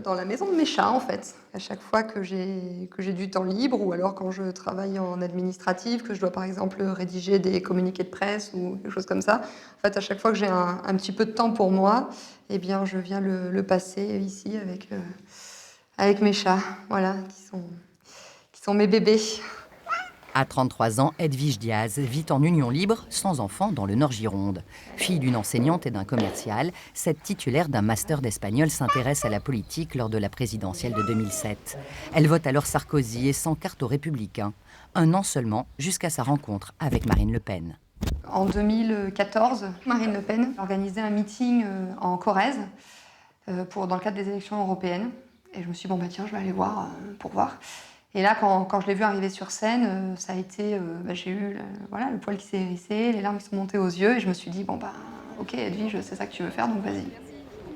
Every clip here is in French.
Dans la maison de mes chats, en fait. À chaque fois que j'ai du temps libre ou alors quand je travaille en administratif, que je dois par exemple rédiger des communiqués de presse ou des choses comme ça. En fait, à chaque fois que j'ai un petit peu de temps pour moi, eh bien, je viens le passer ici avec mes chats, voilà, qui sont mes bébés. À 33 ans, Edwige Diaz vit en union libre, sans enfant, dans le Nord-Gironde. Fille d'une enseignante et d'un commercial, cette titulaire d'un master d'espagnol s'intéresse à la politique lors de la présidentielle de 2007. Elle vote alors Sarkozy et s'encarte aux Républicains. Un an seulement, jusqu'à sa rencontre avec Marine Le Pen. En 2014, Marine Le Pen organisait un meeting en Corrèze dans le cadre des élections européennes. Et je me suis dit, bon, tiens, je vais aller voir pour voir. Et là, quand je l'ai vue arriver sur scène, ça a été, j'ai eu le poil qui s'est hérissé, les larmes qui sont montées aux yeux, et je me suis dit, ok Edwige, c'est ça que tu veux faire, donc vas-y.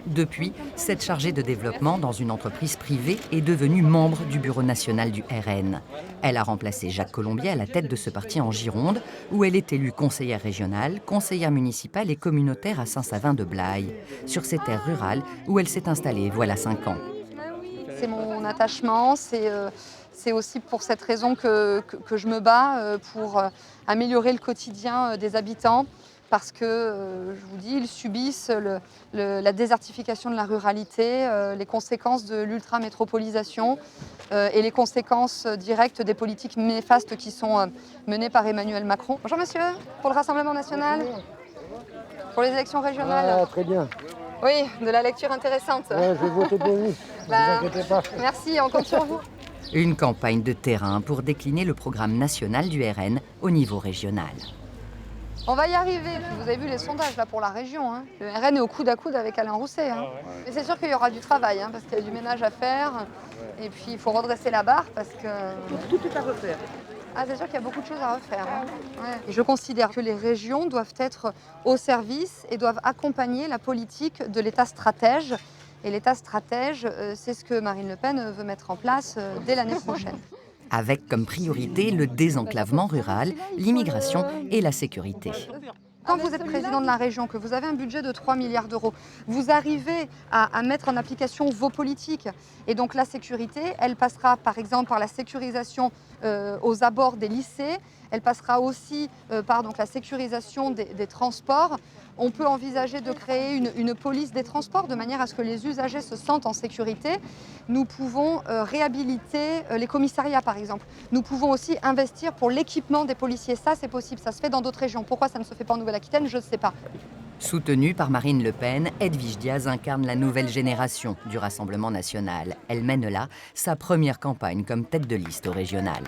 Depuis, cette chargée de développement dans une entreprise privée est devenue membre du bureau national du RN. Elle a remplacé Jacques Colombier à la tête de ce parti en Gironde, où elle est élue conseillère régionale, conseillère municipale et communautaire à Saint-Savin-de-Blaye, sur ces terres rurales où elle s'est installée voilà 5 ans. C'est mon attachement, c'est aussi pour cette raison que je me bats pour améliorer le quotidien des habitants. Parce que, je vous dis, ils subissent la désertification de la ruralité, les conséquences de l'ultramétropolisation et les conséquences directes des politiques néfastes qui sont menées par Emmanuel Macron. Bonjour monsieur, pour le Rassemblement national, pour les élections régionales. Ah, très bien. Oui, de la lecture intéressante. Ouais, je vais voter pour vous, ne vous inquiétez pas. Merci, on compte sur vous. Une campagne de terrain pour décliner le programme national du RN au niveau régional. On va y arriver. Vous avez vu les sondages là pour la région. Hein. Le RN est au coude à coude avec Alain Rousset. Hein. Mais c'est sûr qu'il y aura du travail, hein, parce qu'il y a du ménage à faire. Et puis il faut redresser la barre parce que... Tout est à refaire. Ah, c'est sûr qu'il y a beaucoup de choses à refaire. Hein. Ouais. Et je considère que les régions doivent être au service et doivent accompagner la politique de l'État stratège. Et l'État stratège, c'est ce que Marine Le Pen veut mettre en place dès l'année prochaine. Avec comme priorité le désenclavement rural, l'immigration et la sécurité. Quand vous êtes président de la région, que vous avez un budget de 3 milliards d'euros, vous arrivez à mettre en application vos politiques. Et donc la sécurité, elle passera par exemple par la sécurisation aux abords des lycées, elle passera aussi par donc, la sécurisation des transports. On peut envisager de créer une police des transports de manière à ce que les usagers se sentent en sécurité. Nous pouvons réhabiliter les commissariats par exemple. Nous pouvons aussi investir pour l'équipement des policiers. Ça c'est possible, ça se fait dans d'autres régions. Pourquoi ça ne se fait pas en Nouvelle-Aquitaine, je ne sais pas. Soutenue par Marine Le Pen, Edwige Diaz incarne la nouvelle génération du Rassemblement national. Elle mène là sa première campagne comme tête de liste au régional.